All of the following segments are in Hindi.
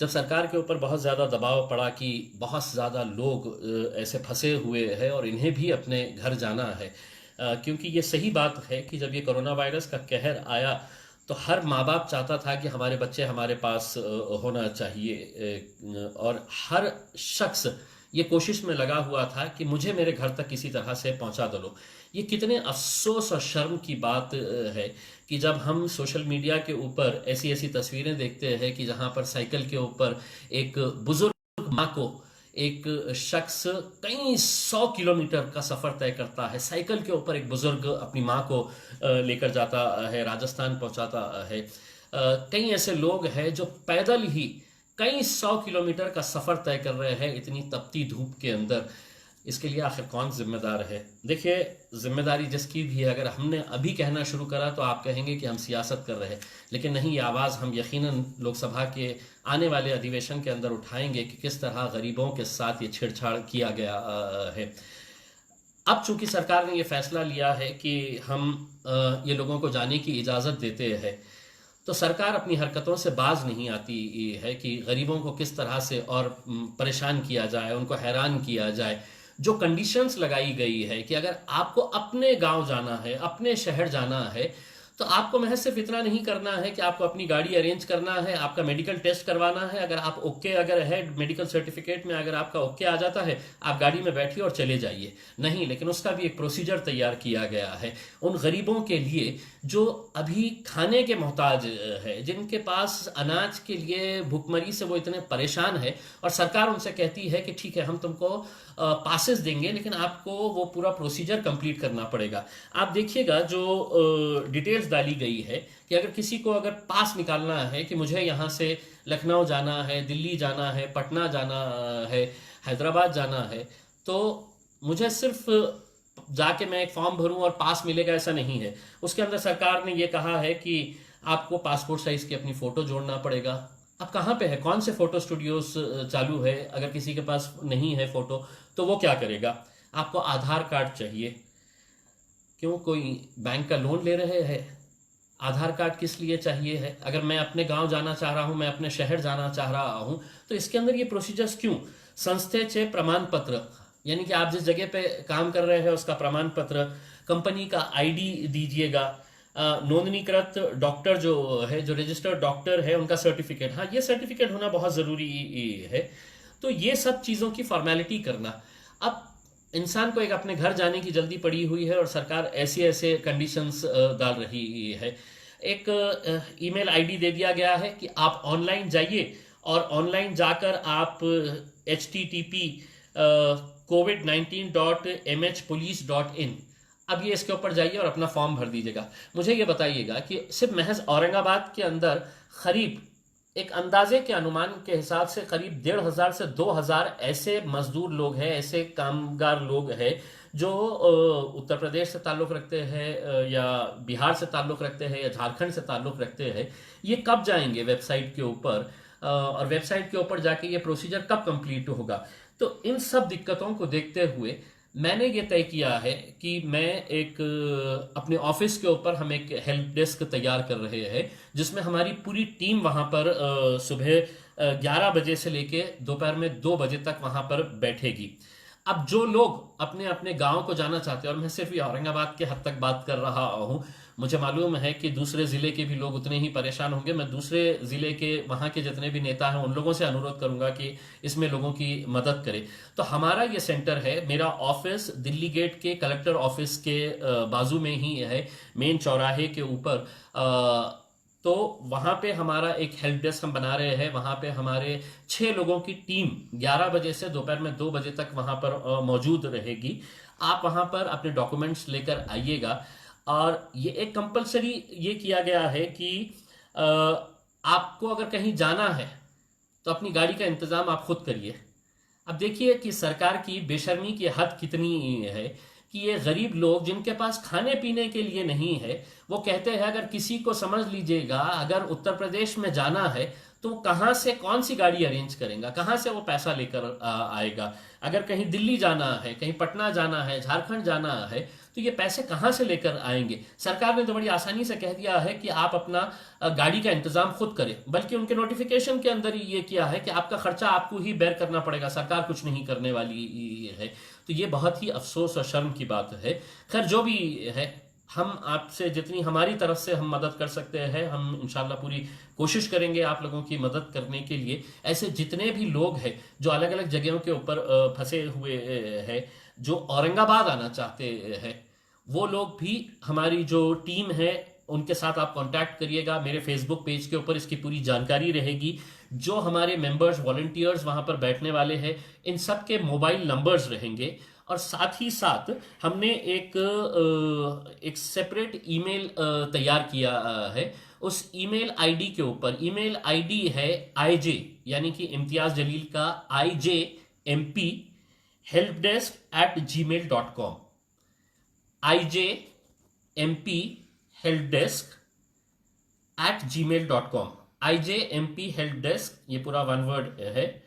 जब सरकार के ऊपर बहुत ज़्यादा दबाव पड़ा कि बहुत ज़्यादा लोग ऐसे फंसे हुए हैं और इन्हें भी अपने घर जाना है, क्योंकि ये सही बात है कि जब ये कोरोना वायरस का कहर आया तो हर माँ बाप चाहता था कि हमारे बच्चे हमारे पास होना चाहिए, और हर शख्स ये कोशिश में लगा हुआ था कि मुझे मेरे घर तक किसी तरह से पहुंचा दो। ये कितने अफसोस और शर्म की बात है कि जब हम सोशल मीडिया के ऊपर ऐसी ऐसी तस्वीरें देखते हैं कि जहां पर साइकिल के ऊपर एक बुजुर्ग माँ को एक शख्स कई 100 किलोमीटर का सफर तय करता है, साइकिल के ऊपर एक बुजुर्ग अपनी माँ को लेकर जाता है, राजस्थान पहुंचाता है। कई ऐसे लोग हैं जो पैदल ही कई 100 किलोमीटर का सफर तय कर रहे हैं इतनी तपती धूप के अंदर। इसके लिए आखिर कौन जिम्मेदार है? देखिए, जिम्मेदारी जिसकी भी है, अगर हमने अभी कहना शुरू करा तो आप कहेंगे कि हम सियासत कर रहे हैं, लेकिन नहीं, ये आवाज़ हम यकीनन लोकसभा के आने वाले अधिवेशन के अंदर उठाएंगे कि किस तरह गरीबों के साथ ये छेड़छाड़ किया गया है। अब चूंकि सरकार ने ये फैसला लिया है कि हम ये लोगों को जाने की इजाज़त देते हैं, तो सरकार अपनी हरकतों से बाज नहीं आती है कि गरीबों को किस तरह से और परेशान किया जाए, उनको हैरान किया जाए। जो कंडीशंस लगाई गई है कि अगर आपको अपने गांव जाना है, अपने शहर जाना है, तो आपको महज सिर्फ इतना नहीं करना है कि आपको अपनी गाड़ी अरेंज करना है, आपका मेडिकल टेस्ट करवाना है। अगर आप ओके अगर है मेडिकल सर्टिफिकेट में, अगर आपका ओके आ जाता है, आप गाड़ी में बैठिए और चले जाइए। नहीं, लेकिन उसका भी एक प्रोसीजर तैयार किया गया है उन गरीबों के लिए जो अभी खाने के मोहताज है, जिनके पास अनाज के लिए भुखमरी से वो इतने परेशान है, और सरकार उनसे कहती है कि ठीक है, हम तुमको पासेस देंगे, लेकिन आपको वो पूरा प्रोसीजर कंप्लीट करना पड़ेगा। आप देखिएगा जो डिटेल्स डाली गई है कि अगर किसी को अगर पास निकालना है कि मुझे यहाँ से लखनऊ जाना है, दिल्ली जाना है, पटना जाना है, हैदराबाद जाना है, तो मुझे सिर्फ जाके मैं एक फॉर्म भरूं और पास मिलेगा, ऐसा नहीं है। उसके अंदर सरकार ने ये कहा है कि आपको पासपोर्ट साइज की अपनी फोटो जोड़ना पड़ेगा। अब कहाँ पे है, कौन से फोटो स्टूडियोज चालू है? अगर किसी के पास नहीं है फोटो तो वो क्या करेगा? आपको आधार कार्ड चाहिए। क्यों, कोई बैंक का लोन ले रहे हैं? आधार कार्ड किस लिए चाहिए है? अगर मैं अपने गांव जाना चाह रहा हूं, मैं अपने शहर जाना चाह रहा हूं, तो इसके अंदर ये प्रोसीजर्स क्यों? संस्थेचे प्रमाण पत्र, यानी कि आप जिस जगह पे काम कर रहे हैं उसका प्रमाण पत्र, कंपनी का आईडी दीजिएगा, नोंदणीकृत डॉक्टर जो है, जो रजिस्टर्ड डॉक्टर है, उनका सर्टिफिकेट, हाँ, ये सर्टिफिकेट होना बहुत ज़रूरी है। तो ये सब चीज़ों की फॉर्मेलिटी करना। अब इंसान को एक अपने घर जाने की जल्दी पड़ी हुई है और सरकार ऐसे ऐसे कंडीशंस डाल रही है। एक ईमेल आईडी दे दिया गया है कि आप ऑनलाइन जाइए, और ऑनलाइन जाकर आप http covid19.mhpolice.in, अब ये इसके ऊपर जाइए और अपना फॉर्म भर दीजिएगा। मुझे ये बताइएगा कि सिर्फ महज औरंगाबाद के अंदर करीब, एक अंदाजे के अनुमान के हिसाब से, करीब 1,500 से 2,000 ऐसे मजदूर लोग हैं, ऐसे कामगार लोग हैं जो उत्तर प्रदेश से ताल्लुक़ रखते हैं, या बिहार से ताल्लुक़ रखते हैं, या झारखंड से ताल्लुक़ रखते हैं। ये कब जाएंगे वेबसाइट के ऊपर, और वेबसाइट के ऊपर जाके ये प्रोसीजर कब कंप्लीट होगा? तो इन सब दिक्कतों को देखते हुए मैंने ये तय किया है कि मैं एक अपने ऑफिस के ऊपर हम एक हेल्प डेस्क तैयार कर रहे हैं, जिसमें हमारी पूरी टीम वहाँ पर सुबह 11 बजे से लेके दोपहर में 2 बजे तक वहाँ पर बैठेगी। अब जो लोग अपने अपने गांव को जाना चाहते हैं, और मैं सिर्फ ये औरंगाबाद के हद तक बात कर रहा हूँ, मुझे मालूम है कि दूसरे ज़िले के भी लोग उतने ही परेशान होंगे। मैं दूसरे ज़िले के वहाँ के जितने भी नेता हैं उन लोगों से अनुरोध करूँगा कि इसमें लोगों की मदद करें। तो हमारा ये सेंटर है, मेरा ऑफिस दिल्ली गेट के कलेक्टर ऑफिस के बाजू में ही है, मेन चौराहे के ऊपर। तो वहाँ पे हमारा एक हेल्प डेस्क हम बना रहे हैं। वहाँ पे हमारे 6 लोगों की टीम 11 बजे से दोपहर में 2 बजे तक वहाँ पर मौजूद रहेगी। आप वहाँ पर अपने डॉक्यूमेंट्स लेकर आइएगा, और ये एक कंपलसरी ये किया गया है कि आपको अगर कहीं जाना है तो अपनी गाड़ी का इंतज़ाम आप खुद करिए। अब देखिए कि सरकार की बेशर्मी की हद कितनी है कि ये गरीब लोग जिनके पास खाने पीने के लिए नहीं है, वो कहते हैं अगर किसी को, समझ लीजिएगा, अगर उत्तर प्रदेश में जाना है तो कहाँ से कौन सी गाड़ी अरेंज करेगा, कहाँ से वो पैसा लेकर आएगा? अगर कहीं दिल्ली जाना है, कहीं पटना जाना है, झारखंड जाना है, तो ये पैसे कहाँ से लेकर आएंगे? सरकार ने तो बड़ी आसानी से कह दिया है कि आप अपना गाड़ी का इंतजाम खुद करें, बल्कि उनके नोटिफिकेशन के अंदर ही ये किया है कि आपका खर्चा आपको ही बेयर करना पड़ेगा, सरकार कुछ नहीं करने वाली है। तो ये बहुत ही अफसोस और शर्म की बात है। खैर जो भी है, हम आपसे जितनी हमारी तरफ से हम मदद कर सकते हैं, हम इंशाल्लाह पूरी कोशिश करेंगे आप लोगों की मदद करने के लिए। ऐसे जितने भी लोग हैं जो अलग अलग जगहों के ऊपर फंसे हुए हैं, जो औरंगाबाद आना चाहते हैं, वो लोग भी हमारी जो टीम है उनके साथ आप कांटेक्ट करिएगा। मेरे फेसबुक पेज के ऊपर इसकी पूरी जानकारी रहेगी। जो हमारे मेंबर्स वॉलंटियर्स वहां पर बैठने वाले हैं, इन सब के मोबाइल नंबर्स रहेंगे। और साथ ही साथ हमने एक सेपरेट ईमेल तैयार किया है। उस ईमेल आईडी के ऊपर, ईमेल आईडी है आईजे, यानी कि इम्तियाज जलील का IJMP helpdesk@gmail.com। IJMP helpdesk@gmail.com। IJMP helpdesk, ये पूरा वन वर्ड है,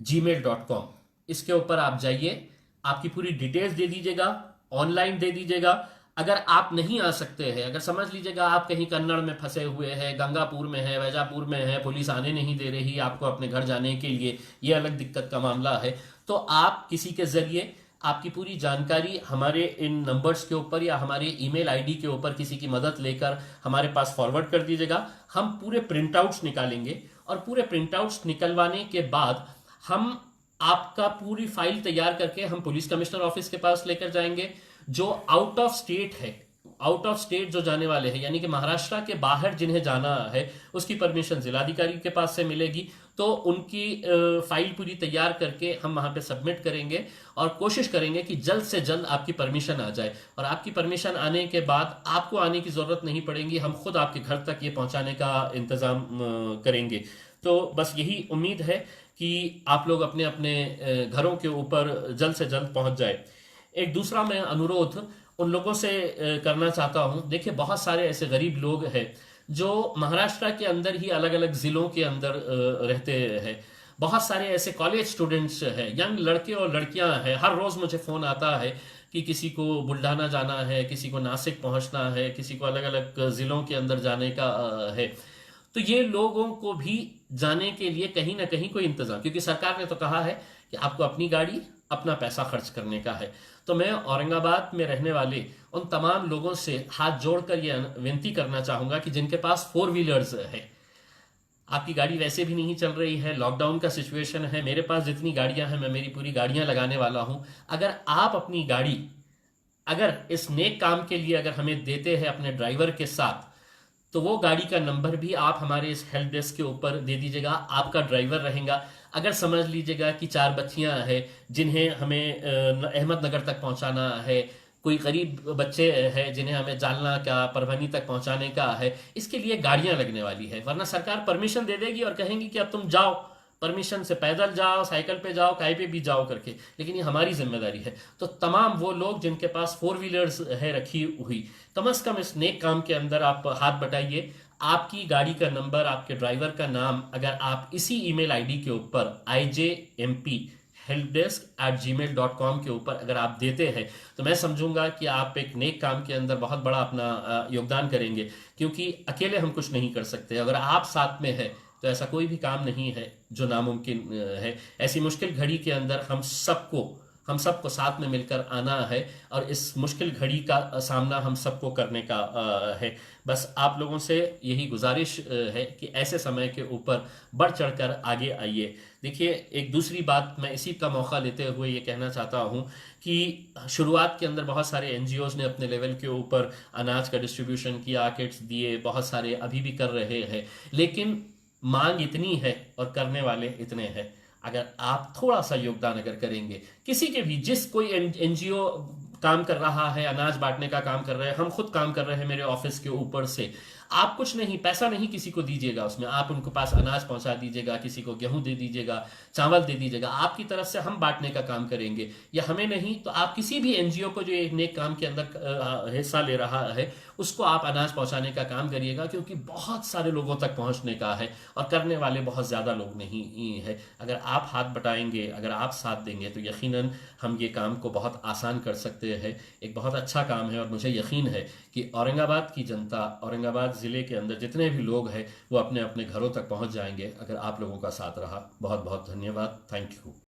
@gmail.com। इसके ऊपर आप जाइए, आपकी पूरी डिटेल्स दे दीजिएगा, ऑनलाइन दे दीजिएगा। अगर आप नहीं आ सकते हैं, अगर समझ लीजिएगा आप कहीं कन्नड़ में फंसे हुए हैं, गंगापुर में है, वैजापुर में है, पुलिस आने नहीं दे रही आपको अपने घर जाने के लिए, ये अलग दिक्कत का मामला है, तो आप किसी के जरिए आपकी पूरी जानकारी हमारे इन नंबर्स के ऊपर या हमारे ईमेल आईडी के ऊपर किसी की मदद लेकर हमारे पास फॉरवर्ड कर दीजिएगा। हम पूरे प्रिंटआउट्स निकालेंगे और पूरे प्रिंटआउट्स निकलवाने के बाद हम आपका पूरी फाइल तैयार करके हम पुलिस कमिश्नर ऑफिस के पास लेकर जाएंगे। जो आउट ऑफ स्टेट है, आउट ऑफ स्टेट जो जाने वाले हैं, यानी कि महाराष्ट्र के बाहर जिन्हें जाना है, उसकी परमिशन जिलाधिकारी के पास से मिलेगी। तो उनकी फाइल पूरी तैयार करके हम वहां पे सबमिट करेंगे और कोशिश करेंगे कि जल्द से जल्द आपकी परमिशन आ जाए। और आपकी परमिशन आने के बाद आपको आने की जरूरत नहीं पड़ेगी, हम खुद आपके घर तक ये पहुंचाने का इंतजाम करेंगे। तो बस यही उम्मीद है कि आप लोग अपने अपने घरों के ऊपर जल्द से जल्द पहुंच जाए। एक दूसरा मैं अनुरोध उन लोगों से करना चाहता हूं। देखिए, बहुत सारे ऐसे गरीब लोग हैं जो महाराष्ट्र के अंदर ही अलग अलग जिलों के अंदर रहते हैं। बहुत सारे ऐसे कॉलेज स्टूडेंट्स हैं, यंग लड़के और लड़कियां हैं। हर रोज मुझे फोन आता है कि किसी को बुल्ढाना जाना है, किसी को नासिक पहुंचना है, किसी को अलग अलग जिलों के अंदर जाने का है। तो ये लोगों को भी जाने के लिए कहीं ना कहीं कोई इंतजाम, क्योंकि सरकार ने तो कहा है कि आपको अपनी गाड़ी अपना पैसा खर्च करने का है। तो मैं औरंगाबाद में रहने वाले उन तमाम लोगों से हाथ जोड़कर यह विनती करना चाहूंगा कि जिनके पास 4 व्हीलर्स है, आपकी गाड़ी वैसे भी नहीं चल रही है, लॉकडाउन का सिचुएशन है, मेरे पास जितनी गाड़ियां हैं मैं मेरी पूरी गाड़ियां लगाने वाला हूं। अगर आप अपनी गाड़ी अगर इस नेक काम के लिए अगर हमें देते हैं अपने ड्राइवर के साथ, तो वो गाड़ी का नंबर भी आप हमारे इस हेल्प डेस्क के ऊपर दे दीजिएगा। आपका ड्राइवर रहेगा। अगर समझ लीजिएगा कि 4 बच्चियां हैं जिन्हें हमें अहमदनगर तक पहुंचाना है, कोई गरीब बच्चे हैं जिन्हें हमें जालना का परभनी तक पहुंचाने का है, इसके लिए गाड़ियां लगने वाली है। वरना सरकार परमिशन दे देगी और कहेंगी कि अब तुम जाओ, परमिशन से पैदल जाओ, साइकिल पे जाओ, काय पे भी जाओ करके, लेकिन ये हमारी जिम्मेदारी है। तो तमाम वो लोग जिनके पास 4 व्हीलर्स है रखी हुई, कम से कम इस नेक काम के अंदर आप हाथ बटाइए। आपकी गाड़ी का नंबर, आपके ड्राइवर का नाम अगर आप इसी ईमेल आईडी के ऊपर IJMP helpdesk@gmail.com के ऊपर अगर आप देते हैं, तो मैं समझूंगा कि आप एक नेक काम के अंदर बहुत बड़ा अपना योगदान करेंगे। क्योंकि अकेले हम कुछ नहीं कर सकते, अगर आप साथ में है तो ऐसा कोई भी काम नहीं है जो नामुमकिन है। ऐसी मुश्किल घड़ी के अंदर हम सबको साथ में मिलकर आना है और इस मुश्किल घड़ी का सामना हम सबको करने का है। बस आप लोगों से यही गुजारिश है कि ऐसे समय के ऊपर बढ़ चढ़कर आगे आइए। देखिए, एक दूसरी बात मैं इसी का मौका लेते हुए ये कहना चाहता हूँ कि शुरुआत के अंदर बहुत सारे NGOs ने अपने लेवल के ऊपर अनाज का डिस्ट्रीब्यूशन किया, किट्स दिए, बहुत सारे अभी भी कर रहे हैं, लेकिन मांग इतनी है और करने वाले इतने हैं। अगर आप थोड़ा सा योगदान अगर करेंगे, किसी के भी, जिस कोई NGO काम कर रहा है, अनाज बांटने का काम कर रहे हैं, हम खुद काम कर रहे हैं मेरे ऑफिस के ऊपर से, आप कुछ नहीं, पैसा नहीं किसी को दीजिएगा उसमें, आप उनको पास अनाज पहुंचा दीजिएगा, किसी को गेहूं दे दीजिएगा, चावल दे दीजिएगा, आपकी तरफ से हम बांटने का काम करेंगे। या हमें नहीं तो आप किसी भी एनजीओ को जो एक नेक काम के अंदर हिस्सा ले रहा है, उसको आप अनाज पहुंचाने का काम करिएगा, क्योंकि बहुत सारे लोगों तक पहुंचने का है और करने वाले बहुत ज़्यादा लोग नहीं है। अगर आप हाथ बटाएंगे, अगर आप साथ देंगे, तो यकीनन हम ये काम को बहुत आसान कर सकते हैं। एक बहुत अच्छा काम है और मुझे यकीन है कि औरंगाबाद की जनता, औरंगाबाद ज़िले के अंदर जितने भी लोग हैं वो अपने अपने घरों तक पहुंच जाएंगे अगर आप लोगों का साथ रहा। बहुत बहुत धन्यवाद। Thank you.